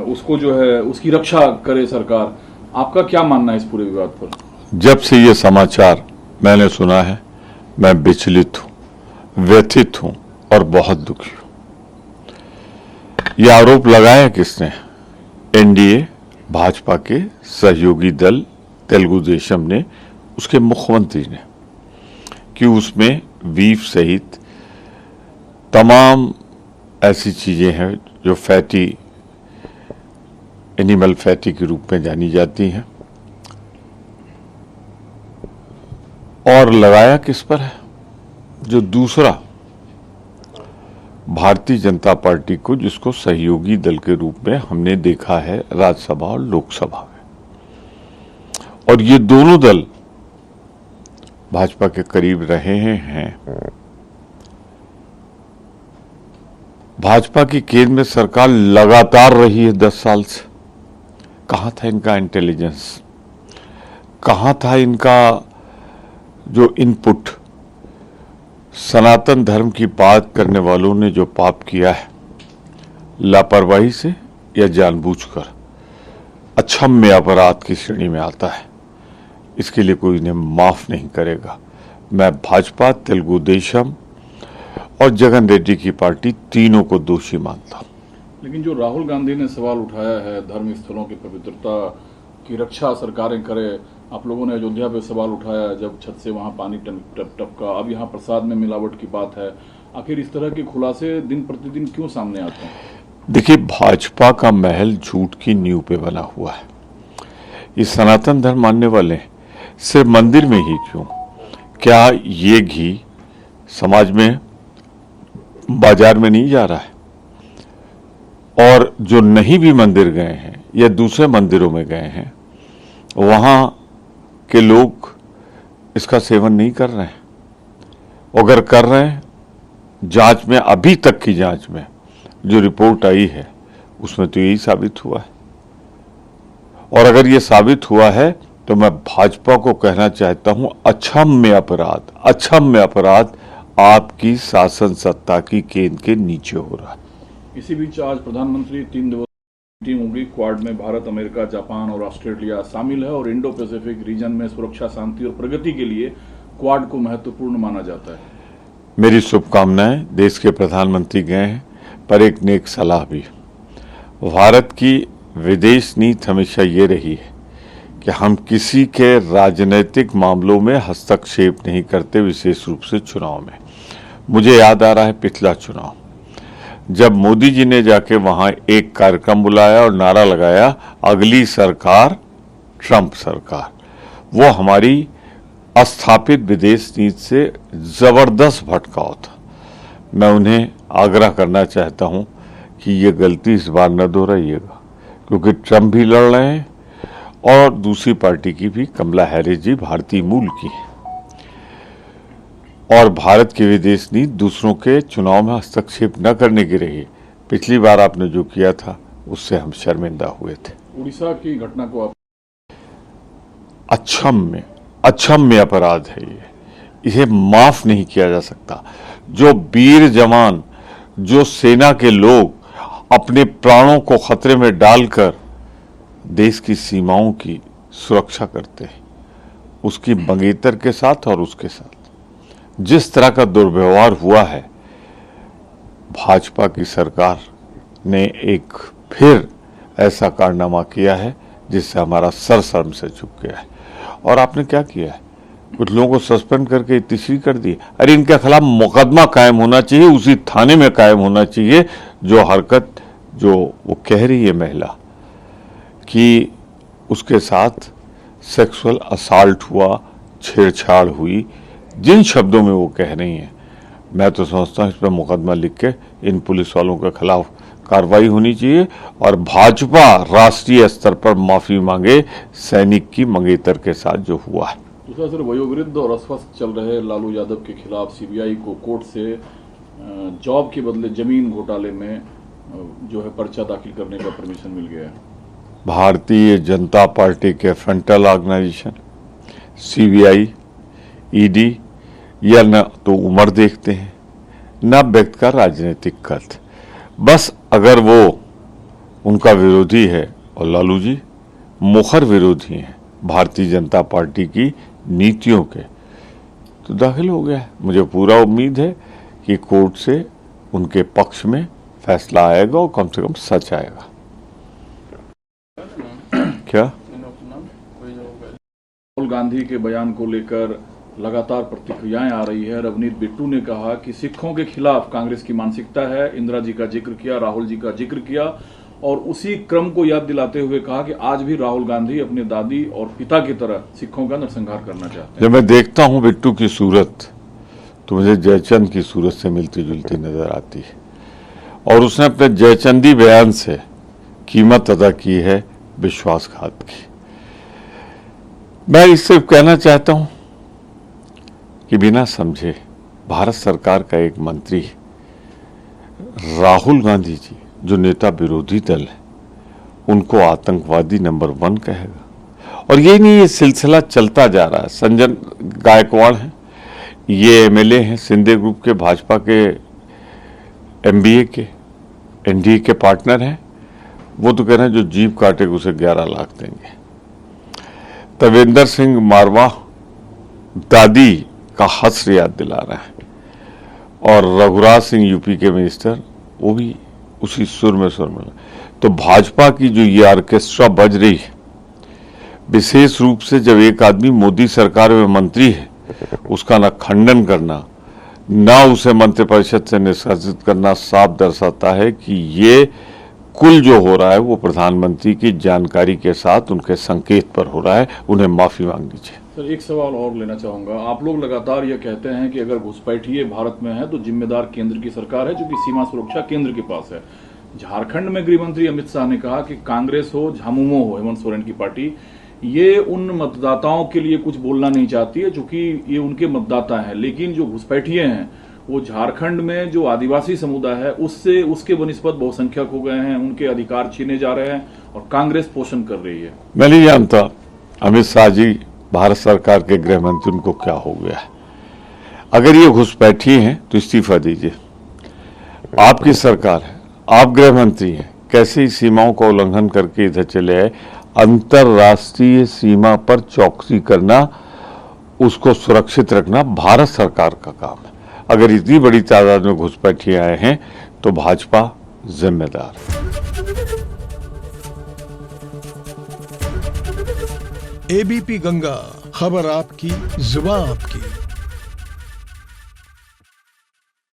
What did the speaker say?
उसको जो है उसकी रक्षा करे सरकार। आपका क्या मानना है इस पूरे विवाद पर? जब से ये समाचार मैंने सुना है मैं विचलित हूं, व्यथित हूं और बहुत दुखी हूं। यह आरोप लगाया किसने? एनडीए भाजपा के सहयोगी दल तेलुगु देशम ने, उसके मुख्यमंत्री ने, कि उसमें बीफ सहित तमाम ऐसी चीजें हैं जो फैटी, एनिमल फैटी के रूप में जानी जाती हैं। और लगाया किस पर है? जो दूसरा भारतीय जनता पार्टी को, जिसको सहयोगी दल के रूप में हमने देखा है राज्यसभा और लोकसभा में, और ये दोनों दल भाजपा के करीब रहे हैं। भाजपा की केंद्र में सरकार लगातार रही है 10 साल से। कहां था इनका इंटेलिजेंस? कहां था इनका जो इनपुट? सनातन धर्म की बात करने वालों ने जो पाप किया है, लापरवाही से या जानबूझकर, अक्षम्य अपराध की श्रेणी में आता है। इसके लिए कोई इन्हें माफ नहीं करेगा। मैं भाजपा, तेलुगु देशम और जगन रेड्डी की पार्टी तीनों को दोषी मानता हूं। लेकिन जो राहुल गांधी ने सवाल उठाया है धर्म स्थलों की पवित्रता की रक्षा सरकारें करें, आप लोगों ने अयोध्या पे सवाल उठाया जब छत से वहां पानी टपका, अब यहाँ प्रसाद में मिलावट की बात है। आखिर इस तरह के खुलासे दिन प्रतिदिन क्यों सामने आते हैं? देखिए, भाजपा का महल झूठ की नींव पे बना हुआ है। ये सनातन धर्म मानने वाले सिर्फ मंदिर में ही क्यों, क्या ये घी समाज में, बाजार में नहीं जा रहा है? और जो नहीं भी मंदिर गए हैं या दूसरे मंदिरों में गए हैं, वहां के लोग इसका सेवन नहीं कर रहे हैं। अगर कर रहे हैं, जांच में, अभी तक की जांच में जो रिपोर्ट आई है उसमें तो यही साबित हुआ है। और अगर ये साबित हुआ है तो मैं भाजपा को कहना चाहता हूं, अक्षम्य अपराध, अक्षम्य अपराध आपकी शासन सत्ता की केंद्र के नीचे हो रहा है। इसी बीच आज प्रधानमंत्री 3 दिवसीय मीटिंग होगी। क्वाड में भारत, अमेरिका, जापान और ऑस्ट्रेलिया शामिल है और इंडो पैसिफिक रीजन में सुरक्षा, शांति और प्रगति के लिए क्वाड को महत्वपूर्ण माना जाता है। मेरी शुभकामनाएं। देश के प्रधानमंत्री गए हैं, पर एक नेक सलाह भी। भारत की विदेश नीति हमेशा ये रही है कि हम किसी के राजनीतिक मामलों में हस्तक्षेप नहीं करते, विशेष रूप से चुनाव में। मुझे याद आ रहा है पिछला चुनाव, जब मोदी जी ने जाके वहां एक कार्यक्रम बुलाया और नारा लगाया, अगली सरकार ट्रंप सरकार। वो हमारी स्थापित विदेश नीति से जबरदस्त भटकाव था। मैं उन्हें आग्रह करना चाहता हूं कि ये गलती इस बार न दोहराइएगा, क्योंकि ट्रंप भी लड़ रहे हैं और दूसरी पार्टी की भी, कमला हैरिस जी, भारतीय मूल की है। और भारत की विदेश नीति दूसरों के चुनाव में हस्तक्षेप न करने की रही। पिछली बार आपने जो किया था उससे हम शर्मिंदा हुए थे। उड़ीसा की घटना को आप अक्षम्य अपराध है ये, इसे माफ नहीं किया जा सकता। जो वीर जवान, जो सेना के लोग अपने प्राणों को खतरे में डालकर देश की सीमाओं की सुरक्षा करते हैं, उसकी मंगेतर के साथ और उसके साथ जिस तरह का दुर्व्यवहार हुआ है, भाजपा की सरकार ने एक फिर ऐसा कारनामा किया है जिससे हमारा सर शर्म से झुक गया है। और आपने क्या किया है? कुछ लोगों को सस्पेंड करके तीसरी कर दी। अरे इनके खिलाफ मुकदमा कायम होना चाहिए, उसी थाने में कायम होना चाहिए जो हरकत, जो वो कह रही है महिला कि उसके साथ सेक्सुअल असॉल्ट हुआ, छेड़छाड़ हुई, जिन शब्दों में वो कह रही हैं, मैं तो समझता हूं इस पर मुकदमा लिख के इन पुलिस वालों के खिलाफ कार्रवाई होनी चाहिए और भाजपा राष्ट्रीय स्तर पर माफी मांगे सैनिक की मंगेतर के साथ जो हुआ है। दूसरा सर, वयोवृद्ध और अस्वस्थ चल रहे लालू यादव के खिलाफ सीबीआई को कोर्ट से जॉब के बदले जमीन घोटाले में जो है पर्चा दाखिल करने का परमिशन मिल गया है। भारतीय जनता पार्टी के फ्रंटल ऑर्गेनाइजेशन सीबीआई, ईडी, या न तो उम्र देखते हैं, न व्यक्ति का राजनीतिक कद। बस अगर वो उनका विरोधी है और लालू जी मुखर विरोधी हैं भारतीय जनता पार्टी की नीतियों के, तो दाखिल हो गया है। मुझे पूरा उम्मीद है कि कोर्ट से उनके पक्ष में फैसला आएगा और कम से कम सच आएगा। क्या राहुल गांधी के बयान को लेकर लगातार प्रतिक्रियाएं आ रही है। रवनीत बिट्टू ने कहा कि सिखों के खिलाफ कांग्रेस की मानसिकता है। इंदिरा जी का जिक्र किया, राहुल जी का जिक्र किया और उसी क्रम को याद दिलाते हुए कहा कि आज भी राहुल गांधी अपने दादी और पिता की तरह सिखों का नरसंहार करना चाहते हैं। जब मैं देखता हूं बिट्टू की सूरत तो मुझे जयचंद की सूरत से मिलती जुलती नजर आती है और उसने अपने जयचंदी बयान से कीमत अदा की है विश्वासघात की। मैं इससे कहना चाहता हूं कि बिना समझे भारत सरकार का एक मंत्री राहुल गांधी जी जो नेता विरोधी दल है उनको आतंकवादी नंबर 1 कहेगा। और ये नहीं, ये सिलसिला चलता जा रहा है। संजय गायकवाड़ हैं, ये एमएलए हैं शिंदे ग्रुप के, भाजपा के एमबीए के, एनडीए के पार्टनर हैं। वो तो कह रहे हैं जो जीप काटेगा उसे 11 लाख देंगे। तवेंद्र सिंह मारवा दादी का हस्र याद दिला रहा है और रघुराज सिंह यूपी के मिनिस्टर वो भी उसी सुर में तो भाजपा की जो ये ऑर्केस्ट्रा बज रही है, विशेष रूप से जब एक आदमी मोदी सरकार में मंत्री है उसका ना खंडन करना ना उसे मंत्रिपरिषद से निष्कासित करना साफ दर्शाता है कि ये कुल जो हो रहा है वो प्रधानमंत्री की जानकारी के साथ उनके संकेत पर हो रहा है। उन्हें माफी मांगनी चाहिए। सर एक सवाल और लेना चाहूंगा। आप लोग लगातार ये कहते हैं कि अगर घुसपैठिए भारत में है तो जिम्मेदार केंद्र की सरकार है, जो कि सीमा सुरक्षा केंद्र के पास है। झारखंड में गृहमंत्री अमित शाह ने कहा कि कांग्रेस हो, झामुमो हो, हेमंत सोरेन की पार्टी, ये उन मतदाताओं के लिए कुछ बोलना नहीं चाहती है, चूंकि ये उनके मतदाता हैं। लेकिन जो घुसपैठिए हैं वो झारखंड में जो आदिवासी समुदाय है उससे उसके बनिस्बत बहुसंख्यक हो गए हैं, उनके अधिकार छीने जा रहे हैं और कांग्रेस पोषण कर रही है। मैं नहीं जानता अमित शाह जी भारत सरकार के गृह मंत्री उनको क्या हो गया है। अगर ये घुसपैठी हैं तो इस्तीफा दीजिए। आपकी सरकार है, आप गृह मंत्री हैं, कैसे ही सीमाओं का उल्लंघन करके इधर चले आए। अंतरराष्ट्रीय सीमा पर चौकसी करना, उसको सुरक्षित रखना भारत सरकार का काम है। अगर इतनी बड़ी तादाद में घुसपैठिए आए हैं तो भाजपा जिम्मेदार है। एबीपी गंगा, खबर आपकी, जुबान आपकी।